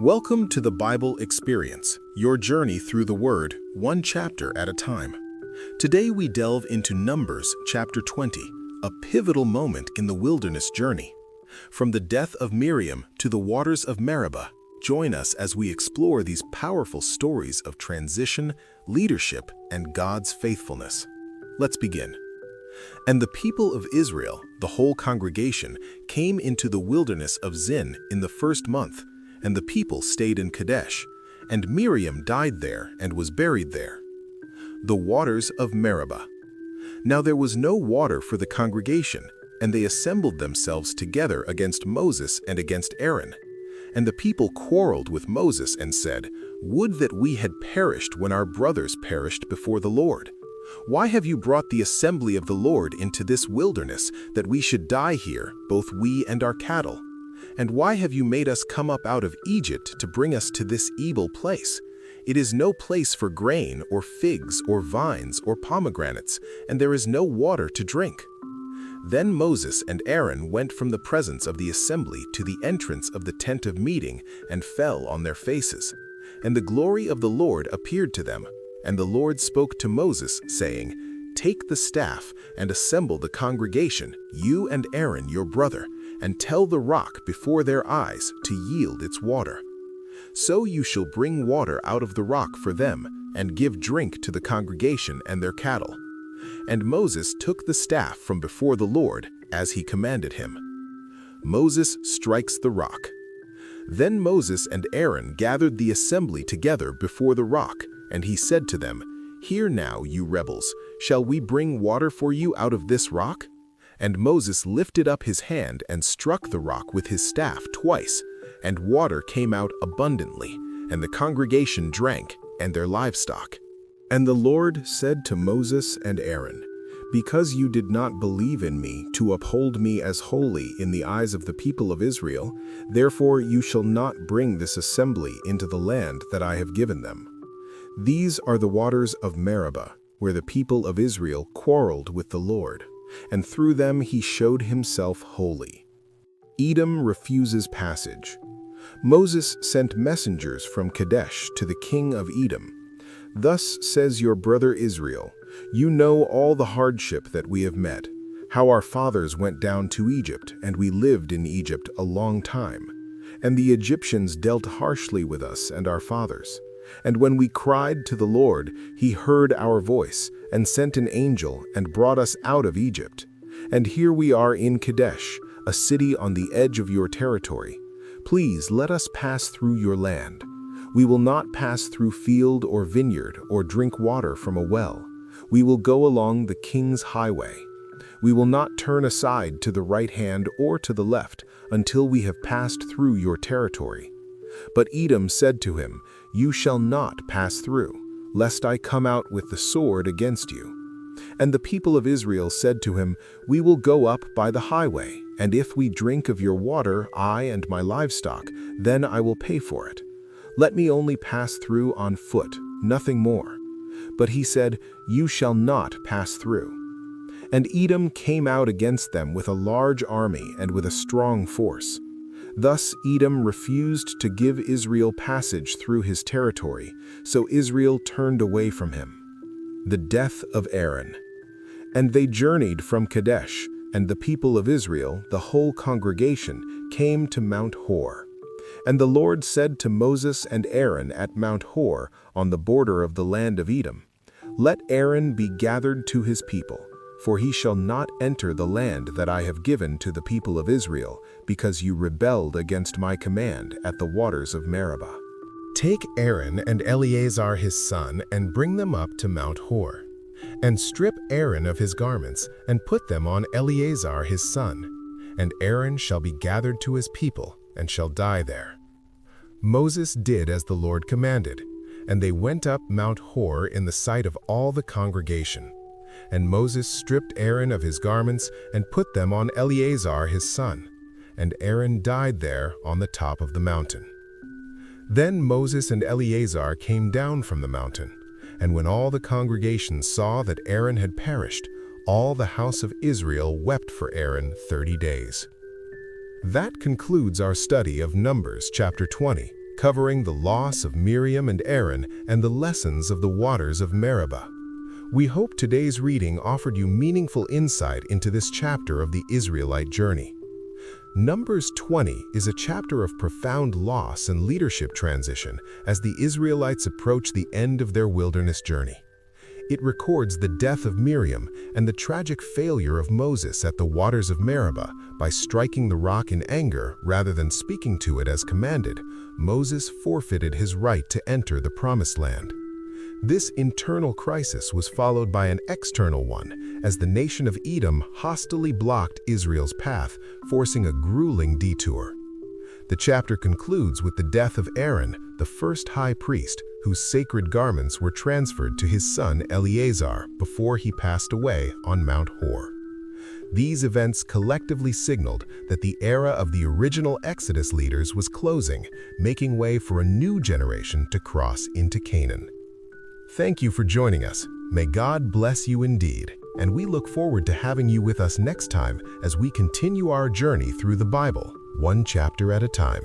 Welcome to the Bible Experience, your journey through the Word, one chapter at a time. Today we delve into Numbers chapter 20, a pivotal moment in the wilderness journey. From the death of Miriam to the waters of Meribah, join us as we explore these powerful stories of transition, leadership, and God's faithfulness. Let's begin. And the people of Israel, the whole congregation, came into the wilderness of Zin in the first month, and the people stayed in Kadesh, and Miriam died there and was buried there. The waters of Meribah. Now there was no water for the congregation, and they assembled themselves together against Moses and against Aaron. And the people quarreled with Moses and said, "Would that we had perished when our brothers perished before the Lord. Why have you brought the assembly of the Lord into this wilderness, that we should die here, both we and our cattle? And why have you made us come up out of Egypt to bring us to this evil place? It is no place for grain, or figs, or vines, or pomegranates, and there is no water to drink." Then Moses and Aaron went from the presence of the assembly to the entrance of the tent of meeting and fell on their faces. And the glory of the Lord appeared to them. And the Lord spoke to Moses, saying, "Take the staff and assemble the congregation, you and Aaron your brother, and tell the rock before their eyes to yield its water. So you shall bring water out of the rock for them, and give drink to the congregation and their cattle." And Moses took the staff from before the Lord, as he commanded him. Moses strikes the rock. Then Moses and Aaron gathered the assembly together before the rock, and he said to them, "Hear now, you rebels, shall we bring water for you out of this rock?" And Moses lifted up his hand and struck the rock with his staff twice, and water came out abundantly, and the congregation drank, and their livestock. And the Lord said to Moses and Aaron, "Because you did not believe in me to uphold me as holy in the eyes of the people of Israel, therefore you shall not bring this assembly into the land that I have given them. These are the waters of Meribah, where the people of Israel quarreled with the Lord, and through them he showed himself holy." Edom refuses passage. Moses sent messengers from Kadesh to the king of Edom. "Thus says your brother Israel, you know all the hardship that we have met, how our fathers went down to Egypt, and we lived in Egypt a long time. And the Egyptians dealt harshly with us and our fathers. And when we cried to the Lord, he heard our voice, and sent an angel, and brought us out of Egypt. And here we are in Kadesh, a city on the edge of your territory. Please let us pass through your land. We will not pass through field or vineyard, or drink water from a well. We will go along the king's highway. We will not turn aside to the right hand or to the left, until we have passed through your territory." But Edom said to him, "You shall not pass through, lest I come out with the sword against you." And the people of Israel said to him, "We will go up by the highway, and if we drink of your water, I and my livestock, then I will pay for it. Let me only pass through on foot, nothing more." But he said, "You shall not pass through." And Edom came out against them with a large army and with a strong force. Thus Edom refused to give Israel passage through his territory, so Israel turned away from him. The death of Aaron. And they journeyed from Kadesh, and the people of Israel, the whole congregation, came to Mount Hor. And the Lord said to Moses and Aaron at Mount Hor, on the border of the land of Edom, "Let Aaron be gathered to his people, for he shall not enter the land that I have given to the people of Israel, because you rebelled against my command at the waters of Meribah." Take Aaron and Eleazar his son, and bring them up to Mount Hor. And strip Aaron of his garments, and put them on Eleazar his son. And Aaron shall be gathered to his people, and shall die there. Moses did as the Lord commanded, and they went up Mount Hor in the sight of all the congregation. And Moses stripped Aaron of his garments, and put them on Eleazar his son. And Aaron died there on the top of the mountain. Then Moses and Eleazar came down from the mountain. And when all the congregation saw that Aaron had perished, all the house of Israel wept for Aaron 30 days. That concludes our study of Numbers chapter 20, covering the loss of Miriam and Aaron and the lessons of the waters of Meribah. We hope today's reading offered you meaningful insight into this chapter of the Israelite journey. Numbers 20 is a chapter of profound loss and leadership transition as the Israelites approach the end of their wilderness journey. It records the death of Miriam and the tragic failure of Moses at the waters of Meribah. By striking the rock in anger rather than speaking to it as commanded, Moses forfeited his right to enter the Promised Land. This internal crisis was followed by an external one, as the nation of Edom hostilely blocked Israel's path, forcing a grueling detour. The chapter concludes with the death of Aaron, the first high priest, whose sacred garments were transferred to his son Eleazar before he passed away on Mount Hor. These events collectively signaled that the era of the original Exodus leaders was closing, making way for a new generation to cross into Canaan. Thank you for joining us. May God bless you indeed, and we look forward to having you with us next time as we continue our journey through the Bible, one chapter at a time.